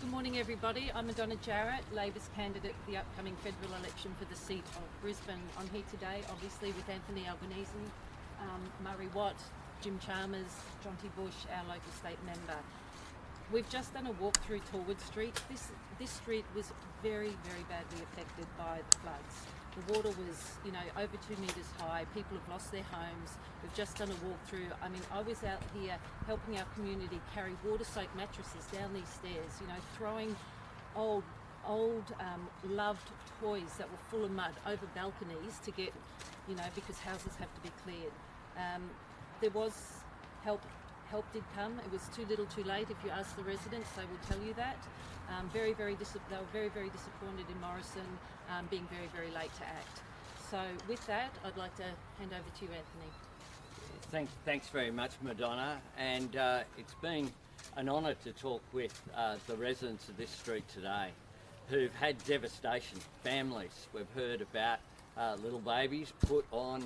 Good morning, everybody. I'm Madonna Jarrett, Labor's candidate for the upcoming federal election for the seat of Brisbane. I'm here today, obviously, with Anthony Albanese, Murray Watt, Jim Chalmers, Jonty Bush, our local state member. We've just done a walk through Torwood Street. This street was very, very badly affected by the floods. The water was, over 2 metres high. People have lost their homes. We've just done a walk through. I mean, I was out here helping our community carry water-soaked mattresses down these stairs, throwing old loved toys that were full of mud over balconies to get, because houses have to be cleared. There was help did come. It was too little too late. If you ask the residents, they will tell you that. They were very, very disappointed in Morrison being very, very late to act. So with that, I'd like to hand over to you, Anthony. Thanks very much, Madonna. And it's been an honour to talk with the residents of this street today who've had devastation, families. We've heard about little babies put on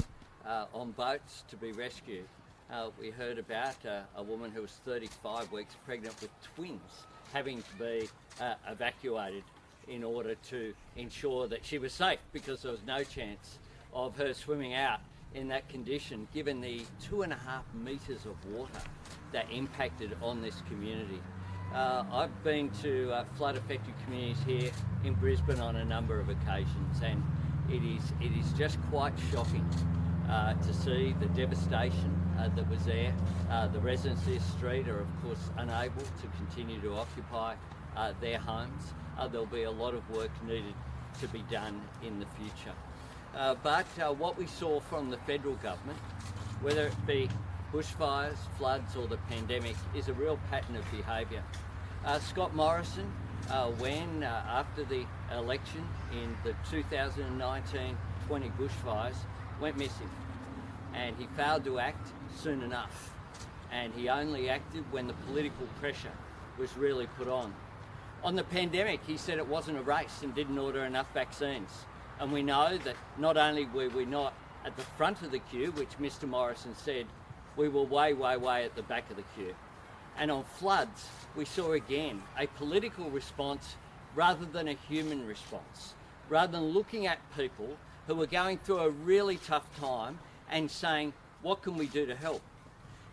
boats to be rescued. We heard about a woman who was 35 weeks pregnant with twins having to be evacuated in order to ensure that she was safe, because there was no chance of her swimming out in that condition, given the 2.5 metres of water that impacted on this community. I've been to flood affected communities here in Brisbane on a number of occasions, and it is just quite shocking to see the devastation that was there. The residents of this street are of course unable to continue to occupy their homes. There'll be a lot of work needed to be done in the future. But what we saw from the federal government, whether it be bushfires, floods or the pandemic, is a real pattern of behaviour. Scott Morrison, when after the election in the 2019-20 bushfires, went missing, and he failed to act soon enough, and he only acted when the political pressure was really put on. On the pandemic, he said it wasn't a race and didn't order enough vaccines, and we know that not only were we not at the front of the queue, which Mr Morrison said, we were way at the back of the queue. And on floods, we saw again a political response rather than a human response, rather than looking at people who were going through a really tough time and saying, what can we do to help?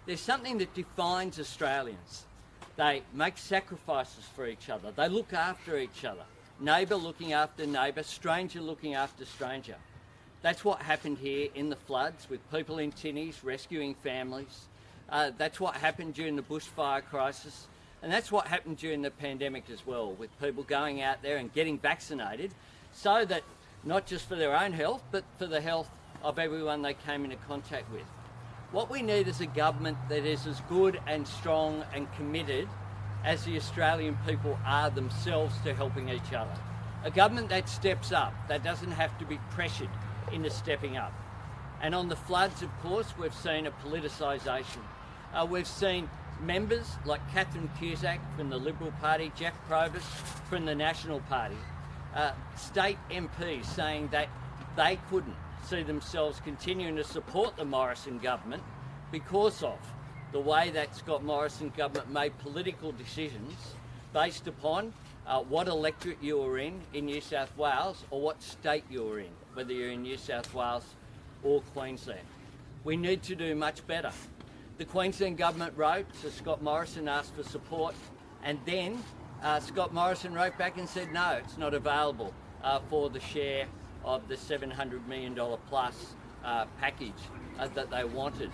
There's something that defines Australians. They make sacrifices for each other. They look after each other. Neighbour looking after neighbour, stranger looking after stranger. That's what happened here in the floods with people in tinnies rescuing families. That's what happened during the bushfire crisis. And that's what happened during the pandemic as well, with people going out there and getting vaccinated so that not just for their own health, but for the health of everyone they came into contact with. What we need is a government that is as good and strong and committed as the Australian people are themselves to helping each other. A government that steps up, that doesn't have to be pressured into stepping up. And on the floods, of course, we've seen a politicisation. We've seen members like Catherine Cusack from the Liberal Party, Jeff Probus from the National Party, state MPs saying that they couldn't see themselves continuing to support the Morrison government because of the way that Scott Morrison government made political decisions based upon what electorate you were in New South Wales, or what state you were in, whether you're in New South Wales or Queensland. We need to do much better. The Queensland government wrote to Scott Morrison, asked for support, and then Scott Morrison wrote back and said no, it's not available for the share of the $700 million plus package that they wanted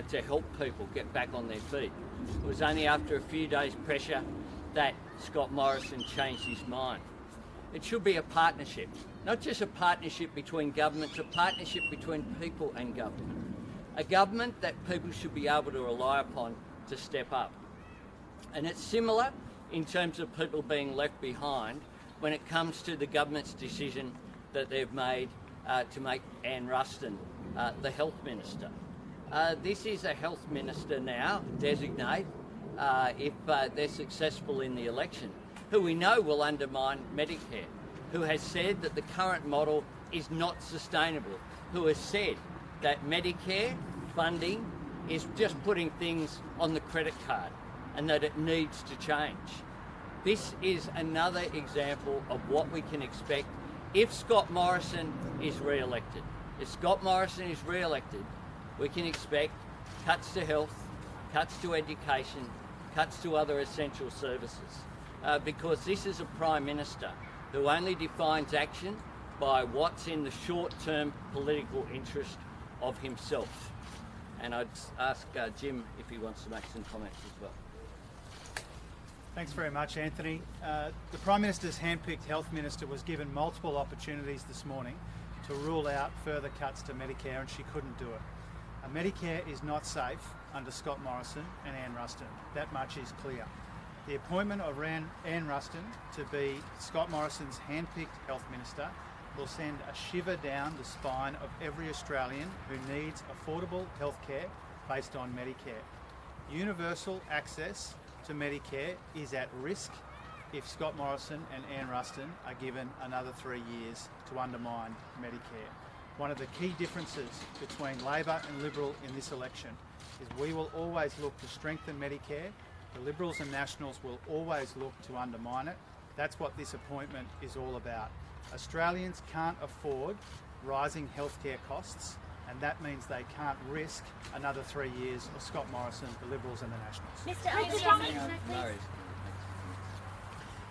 to help people get back on their feet. It was only after a few days' pressure that Scott Morrison changed his mind. It should be a partnership, not just a partnership between governments, a partnership between people and government. A government that people should be able to rely upon to step up. And it's similar in terms of people being left behind when it comes to the government's decision that they've made to make Anne Ruston the health minister. This is a health minister now, designate, if they're successful in the election, who we know will undermine Medicare, who has said that the current model is not sustainable, who has said that Medicare funding is just putting things on the credit card and that it needs to change. This is another example of what we can expect if Scott Morrison is re-elected. If Scott Morrison is re-elected, we can expect cuts to health, cuts to education, cuts to other essential services, because this is a Prime Minister who only defines action by what's in the short-term political interest of himself. And I'd ask Jim if he wants to make some comments as well. Thanks very much, Anthony. The Prime Minister's handpicked Health Minister was given multiple opportunities this morning to rule out further cuts to Medicare, and she couldn't do it. Medicare is not safe under Scott Morrison and Anne Ruston. That much is clear. The appointment of Anne Ruston to be Scott Morrison's handpicked Health Minister will send a shiver down the spine of every Australian who needs affordable health care based on Medicare. Universal access to Medicare is at risk if Scott Morrison and Anne Ruston are given another 3 years to undermine Medicare. One of the key differences between Labor and Liberal in this election is we will always look to strengthen Medicare. The Liberals and Nationals will always look to undermine it. That's what this appointment is all about. Australians can't afford rising healthcare costs, and that means they can't risk another 3 years of Scott Morrison, the Liberals and the Nationals. Mr. Albanese,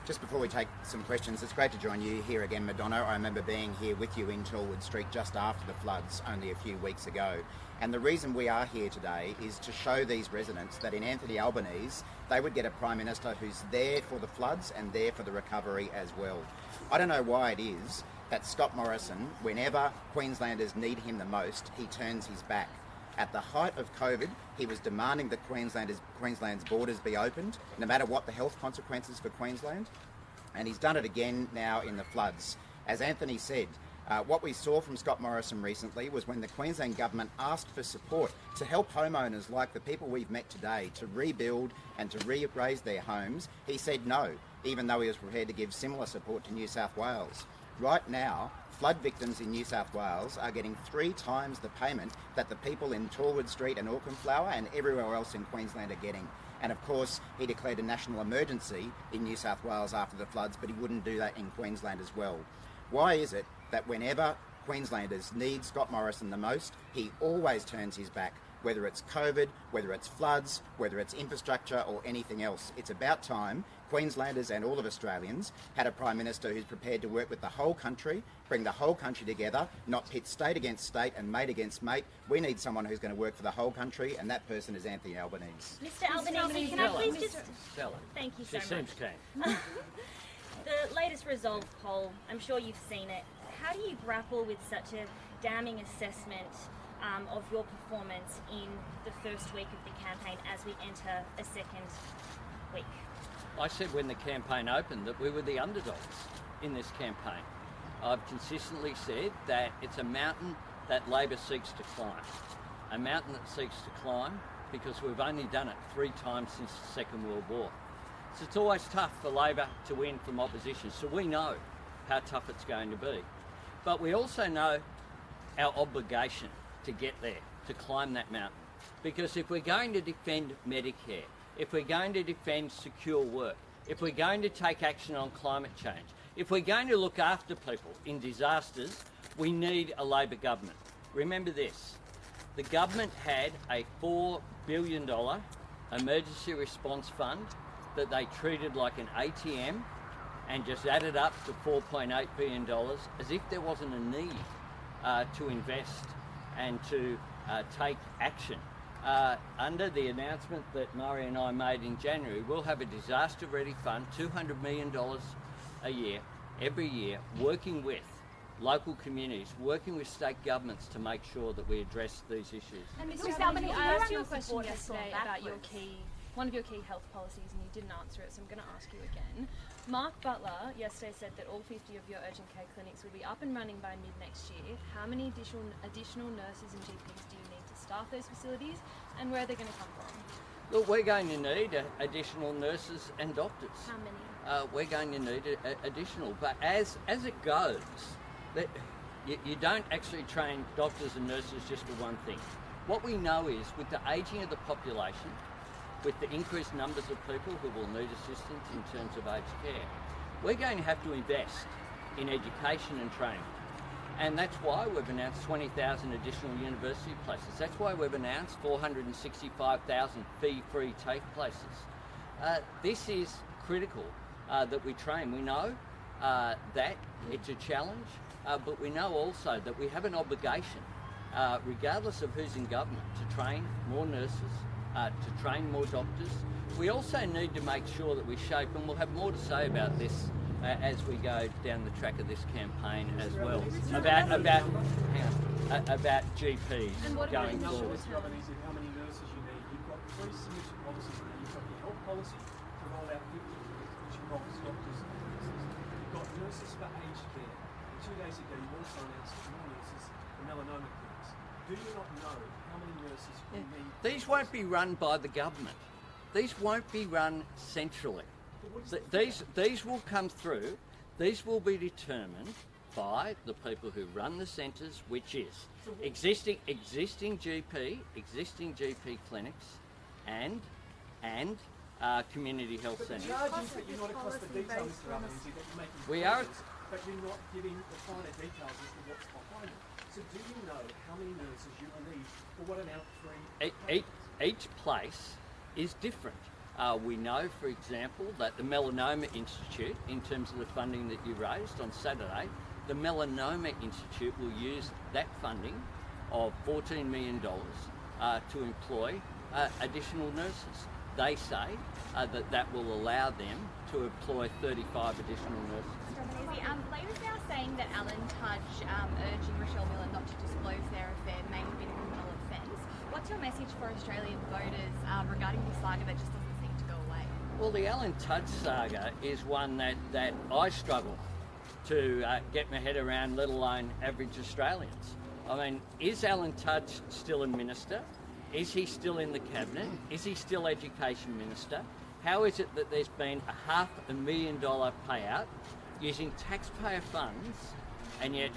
Just before we take some questions, it's great to join you here again, Madonna. I remember being here with you in Tallwood Street just after the floods only a few weeks ago. And the reason we are here today is to show these residents that in Anthony Albanese, they would get a Prime Minister who's there for the floods and there for the recovery as well. I don't know why it is that Scott Morrison, whenever Queenslanders need him the most, he turns his back. At the height of COVID, he was demanding that Queensland's borders be opened, no matter what the health consequences for Queensland. And he's done it again now in the floods. As Anthony said, what we saw from Scott Morrison recently was when the Queensland government asked for support to help homeowners like the people we've met today to rebuild and to re-raise their homes, he said no, even though he was prepared to give similar support to New South Wales. Right now, flood victims in New South Wales are getting 3 times the payment that the people in Tallwood Street and Auchenflower and everywhere else in Queensland are getting. And of course, he declared a national emergency in New South Wales after the floods, but he wouldn't do that in Queensland as well. Why is it that whenever Queenslanders need Scott Morrison the most, he always turns his back? Whether it's COVID, whether it's floods, whether it's infrastructure or anything else. It's about time Queenslanders and all of Australians had a Prime Minister who's prepared to work with the whole country, bring the whole country together, not pit state against state and mate against mate. We need someone who's going to work for the whole country, and that person is Anthony Albanese. Mr. Albanese, can I please just... Thank you so much. She seems keen. The latest Resolve poll, I'm sure you've seen it. How do you grapple with such a damning assessment of your performance in the first week of the campaign as we enter a second week? I said when the campaign opened that we were the underdogs in this campaign. I've consistently said that it's a mountain that Labor seeks to climb. A mountain that seeks to climb because we've only done it 3 times since the Second World War. So it's always tough for Labor to win from opposition, so we know how tough it's going to be. But we also know our obligation to get there, to climb that mountain. Because if we're going to defend Medicare, if we're going to defend secure work, if we're going to take action on climate change, if we're going to look after people in disasters, we need a Labor government. Remember this, the government had a $4 billion emergency response fund that they treated like an ATM and just added up to $4.8 billion as if there wasn't a need to invest and to take action. Under the announcement that Murray and I made in January, we'll have a disaster ready fund, $200 million a year, every year, working with local communities, working with state governments to make sure that we address these issues. And Mr. Albanese, I asked you a question yesterday about one of your key health policies, and you didn't answer it, so I'm going to ask you again. Mark Butler yesterday said that all 50 of your urgent care clinics will be up and running by mid-next year. How many additional nurses and GPs do you need to staff those facilities, and where are they going to come from? Look, we're going to need additional nurses and doctors. How many? We're going to need additional, but as it goes, you don't actually train doctors and nurses just for one thing. What we know is with the ageing of the population, with the increased numbers of people who will need assistance in terms of aged care. We're going to have to invest in education and training. And that's why we've announced 20,000 additional university places. That's why we've announced 465,000 fee-free TAFE places. This is critical that we train. We know that it's a challenge, but we know also that we have an obligation, regardless of who's in government, to train more nurses, to train more doctors. We also need to make sure that we shape, and we'll have more to say about this as we go down the track of this campaign as well, about GPs going forward. How many nurses you need? You've got three signature policies. You've got your health policy to roll out 50 clinics, which involves doctors and nurses. You've got nurses for aged care. And 2 days ago, you also announced more nurses for melanoma clinics. Do you not know how many nurses we need? These won't be run by the government. These won't be run centrally. These will come through. These will be determined by the people who run the centres, which is existing GP clinics and community health centres. But you're not across the details, Mr. Albanese, that you're making We are. but you're not giving the finer details as to what's behind it. So do you know how many nurses you will need for what are now 3 Each place is different. We know, for example, that the Melanoma Institute, in terms of the funding that you raised on Saturday, the Melanoma Institute will use that funding of $14 million to employ additional nurses. They say that will allow them to employ 35 additional nurses. Labor's now saying that Alan Tudge urging Rochelle Miller not to disclose their affair may have been a criminal offence. What's your message for Australian voters regarding this saga that just doesn't seem to go away? Well, the Alan Tudge saga is one that I struggle to get my head around, let alone average Australians. I mean, is Alan Tudge still a minister? Is he still in the cabinet? Is he still Education Minister? How is it that there's been a $500,000 payout using taxpayer funds, and yet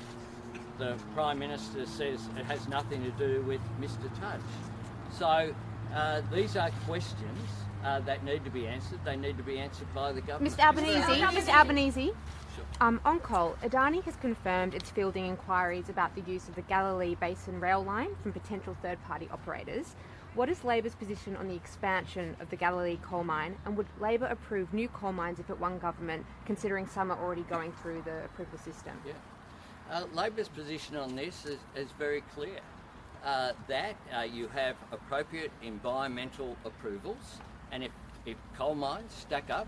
the Prime Minister says it has nothing to do with Mr. Tudge? So these are questions that need to be answered. They need to be answered by the government. Mr. Albanese. On coal, Adani has confirmed it's fielding inquiries about the use of the Galilee Basin rail line from potential third-party operators. What is Labor's position on the expansion of the Galilee coal mine, and would Labor approve new coal mines if it won government, considering some are already going through the approval system? Yeah. Labor's position on this is very clear, that you have appropriate environmental approvals, and if coal mines stack up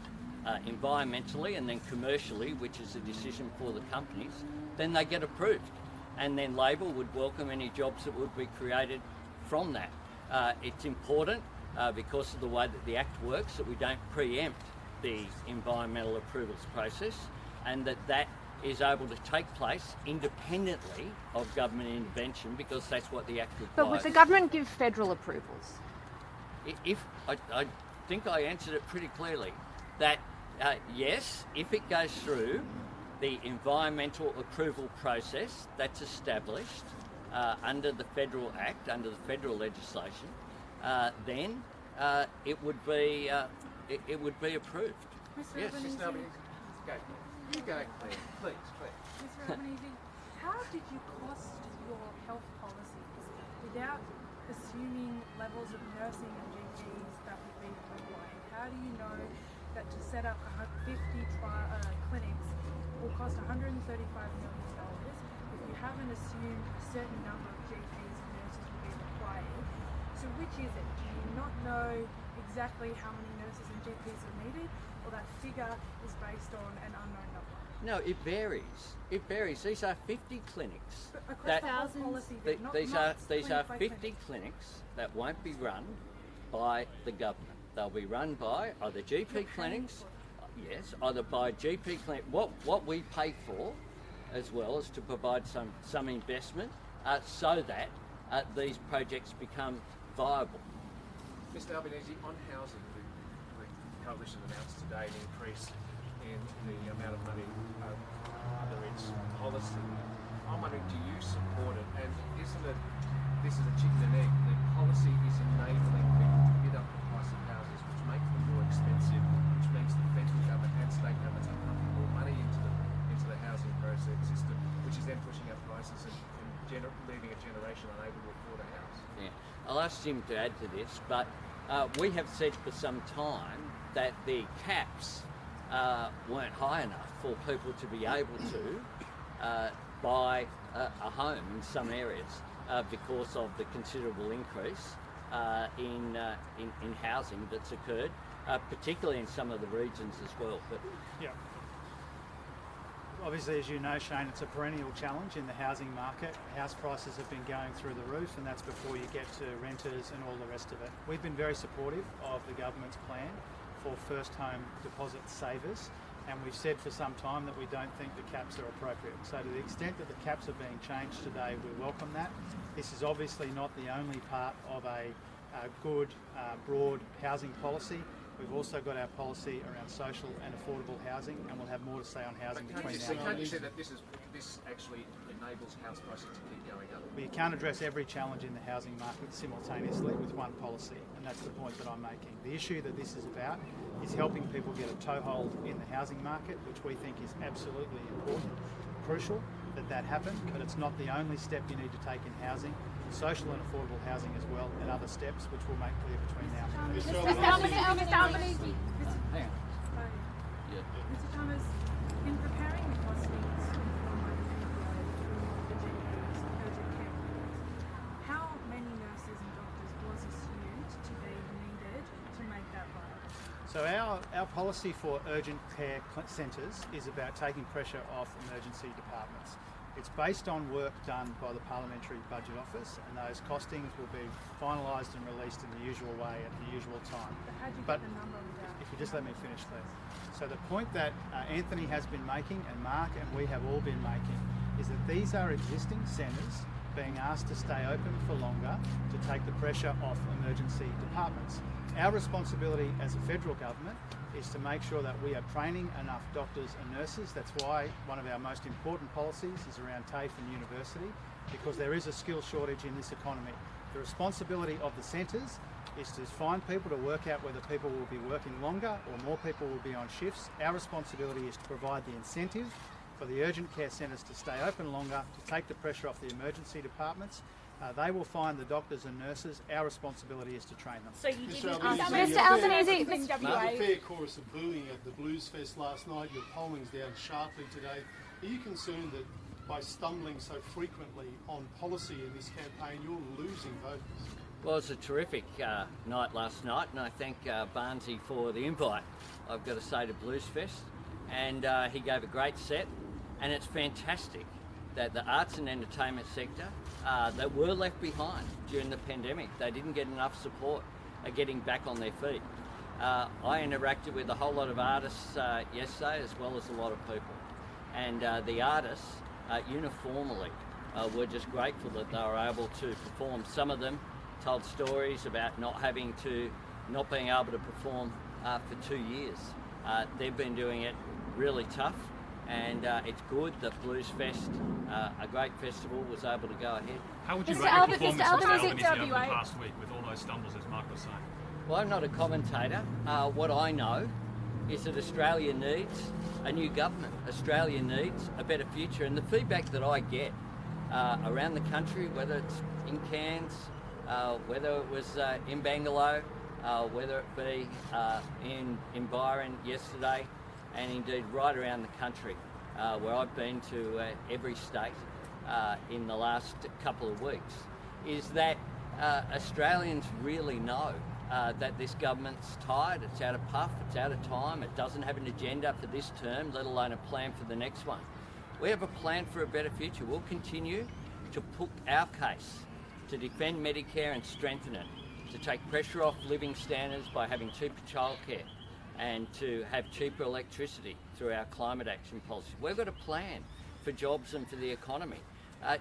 environmentally and then commercially, which is a decision for the companies, then they get approved. And then Labor would welcome any jobs that would be created from that. It's important because of the way that the Act works that we don't preempt the environmental approvals process, and that is able to take place independently of government intervention, because that's what the Act requires. But would the government give federal approvals? I think I answered it pretty clearly. That yes, if it goes through the environmental approval process that's established under the Federal Act, under the federal legislation, then it would be approved. Yes. Mr. Albanese, go. You go, Claire. Please. Mr. Albanese, how did you cost your health policies without assuming levels of nursing and GPs that would be required? How do you know that to set up 50 clinics will cost $135 million if you haven't assumed a certain number of GPs and nurses will be required? So which is it? Do you not know exactly how many nurses and GPs are needed, or that figure is based on an unknown number? No, it varies. It varies. These are 50 clinics. But across the whole policy, these are 50 clinics that won't be run by the government. They'll be run by either GP clinics, yes, either by GP clinic. What we pay for, as well, is to provide some investment so that these projects become viable. Mr. Albanese, on housing, the coalition announced today an increase in the amount of money under its policy. I'm wondering, do you support it? And isn't it, this is a chicken and egg, the policy is enabling people to bid up the price of houses expensive, which means the federal government and state governments are pumping more money into the housing process system, which is then pushing up prices and leaving a generation unable to afford a house. Yeah, I'll ask Jim to add to this, but we have said for some time that the caps weren't high enough for people to be able to buy a home in some areas because of the considerable increase in housing that's occurred, particularly in some of the regions as well. But yeah. Obviously, as you know, Shane, it's a perennial challenge in the housing market. House prices have been going through the roof, and that's before you get to renters and all the rest of it. We've been very supportive of the government's plan for first home deposit savers, and we've said for some time that we don't think the caps are appropriate. So to the extent that the caps are being changed today, we welcome that. This is obviously not the only part of a good, broad housing policy. We've also got our policy around social and affordable housing, and we'll have more to say on housing between now and then. Can't you say that this actually enables house prices to keep going up? Well, you can't address every challenge in the housing market simultaneously with one policy, and that's the point that I'm making. The issue that this is about is helping people get a toehold in the housing market, which we think is absolutely important, crucial that happen, but it's not the only step you need to take in housing. Social and affordable housing as well, and other steps which we'll make clear between now and then. Mr. Albanese. hang on. Yeah. Mr. Chalmers, in preparing the costings how many nurses and doctors was assumed to be needed to make that viable? So our policy for urgent care centres is about taking pressure off emergency departments. It's based on work done by the Parliamentary Budget Office, and those costings will be finalised and released in the usual way at the usual time. But how do you get the number without? If you just let me finish, please. So the point that Anthony has been making, and Mark and we have all been making, is that these are existing centres being asked to stay open for longer to take the pressure off emergency departments. Our responsibility as a federal government is to make sure that we are training enough doctors and nurses. That's why one of our most important policies is around TAFE and university, because there is a skill shortage in this economy. The responsibility of the centres is to find people to work out whether people will be working longer or more people will be on shifts. Our responsibility is to provide the incentive for the urgent care centres to stay open longer, to take the pressure off the emergency departments. They will find the doctors and nurses. Our responsibility is to train them. So you didn't Mr. Albanese, Another fair chorus of booing at the Blues Fest last night. Your polling's down sharply today. Are you concerned that by stumbling so frequently on policy in this campaign, you're losing voters? Well, it was a terrific night last night, and I thank Barnesy for the invite, I've got to say, to Blues Fest. And he gave a great set, and it's fantastic that the arts and entertainment sector that were left behind during the pandemic, they didn't get enough support, are getting back on their feet. I interacted with a whole lot of artists yesterday, as well as a lot of people. And the artists uniformly were just grateful that they were able to perform. Some of them told stories about not being able to perform for 2 years. They've been doing it really tough, and it's good that Blues Fest, a great festival, was able to go ahead. How would you rate your performance of Albanese over the past week with all those stumbles, as Mark was saying? Well, I'm not a commentator. What I know is that Australia needs a new government. Australia needs a better future, and the feedback that I get around the country, whether it's in Cairns, whether it was in Bangalore, whether it be in Byron yesterday, and indeed right around the country, where I've been to every state in the last couple of weeks, is that Australians really know that this government's tired, it's out of puff, it's out of time, it doesn't have an agenda for this term, let alone a plan for the next one. We have a plan for a better future. We'll continue to put our case to defend Medicare and strengthen it, to take pressure off living standards by having cheaper childcare, and to have cheaper electricity through our climate action policy. We've got a plan for jobs and for the economy.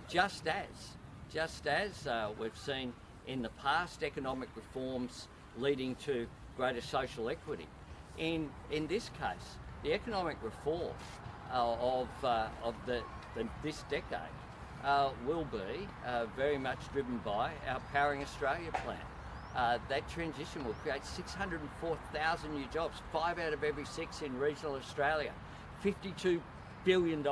Just as we've seen in the past economic reforms leading to greater social equity. In this case, the economic reform of this decade will be very much driven by our Powering Australia plan. that transition will create 604,000 new jobs, 5 out of every 6 in regional Australia, $52 billion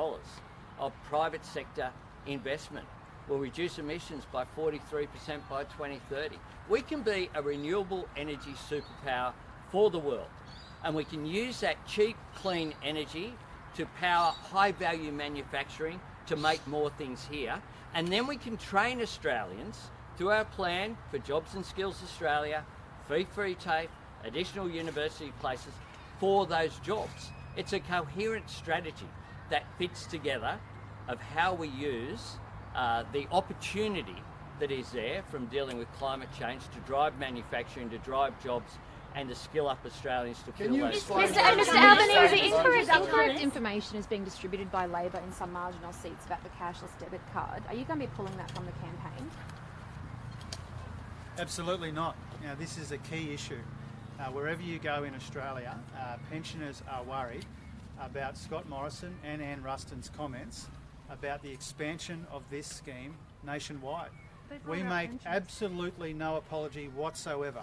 of private sector investment. Will reduce emissions by 43% by 2030. We can be a renewable energy superpower for the world, and we can use that cheap, clean energy to power high-value manufacturing to make more things here, and then we can train Australians through our plan for Jobs and Skills Australia, free TAFE, additional university places for those jobs. It's a coherent strategy that fits together of how we use the opportunity that is there from dealing with climate change to drive manufacturing, to drive jobs, and to skill up Australians to fill those. Mr Albanese, incorrect information is being distributed by Labor in some marginal seats about the cashless debit card. Are you going to be pulling that from the campaign? Absolutely not. Now, this is a key issue. Wherever you go in Australia, pensioners are worried about Scott Morrison and Anne Ruston's comments about the expansion of this scheme nationwide. We make absolutely no apology whatsoever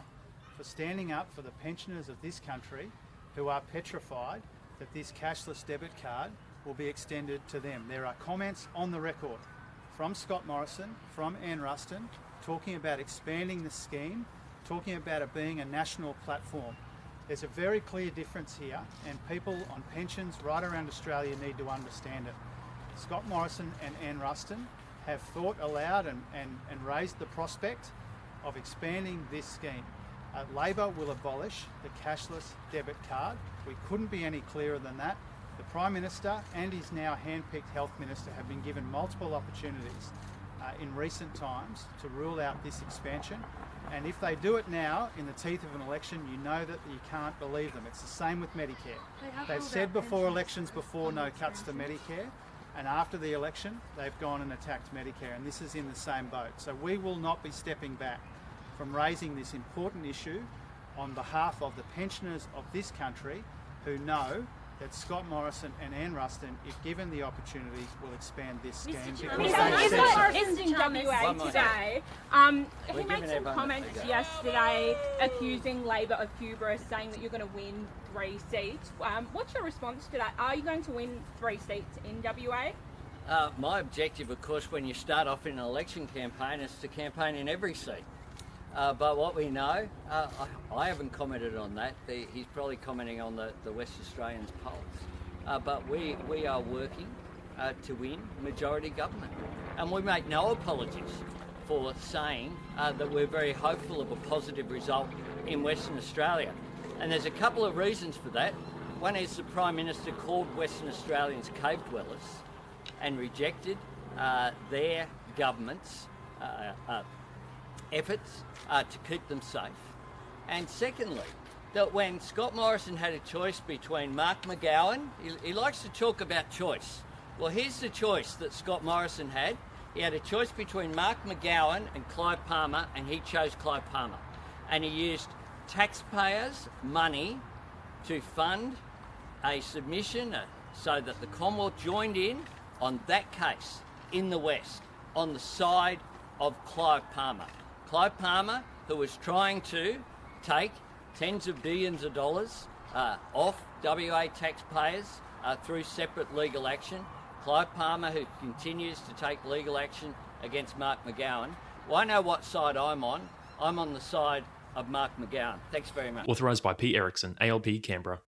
for standing up for the pensioners of this country who are petrified that this cashless debit card will be extended to them. There are comments on the record from Scott Morrison, from Anne Ruston, talking about expanding the scheme, talking about it being a national platform. There's a very clear difference here, and people on pensions right around Australia need to understand it. Scott Morrison and Anne Ruston have thought aloud and raised the prospect of expanding this scheme. Labor will abolish the cashless debit card. We couldn't be any clearer than that. The Prime Minister and his now hand-picked Health Minister have been given multiple opportunities in recent times to rule out this expansion. And if they do it now, in the teeth of an election, you know that you can't believe them. It's the same with Medicare. They've said before elections before no cuts to Medicare, and after the election, they've gone and attacked Medicare, and this is in the same boat. So we will not be stepping back from raising this important issue on behalf of the pensioners of this country who know that Scott Morrison and Anne Ruston, if given the opportunity, will expand this scheme. Mr. Morrison's in WA today. He made some comments yesterday accusing Labor of hubris, saying that you're going to win 3 seats. What's your response to that? Are you going to win 3 seats in WA? My objective, of course, when you start off in an election campaign is to campaign in every seat. But what we know, I haven't commented on that. He's probably commenting on the West Australians polls. But we are working to win majority government. And we make no apologies for saying that we're very hopeful of a positive result in Western Australia. And there's a couple of reasons for that. One is the Prime Minister called Western Australians cave dwellers and rejected their government's efforts to keep them safe. And secondly, that when Scott Morrison had a choice between Mark McGowan, he likes to talk about choice. Well, here's the choice that Scott Morrison had. He had a choice between Mark McGowan and Clive Palmer, and he chose Clive Palmer. And he used taxpayers' money to fund a submission so that the Commonwealth joined in on that case in the West, on the side of Clive Palmer. Clive Palmer, who was trying to take tens of billions of dollars off WA taxpayers through separate legal action. Clive Palmer, who continues to take legal action against Mark McGowan. Well, I know what side I'm on. I'm on the side of Mark McGowan. Thanks very much. Authorised by P. Erickson, ALP Canberra.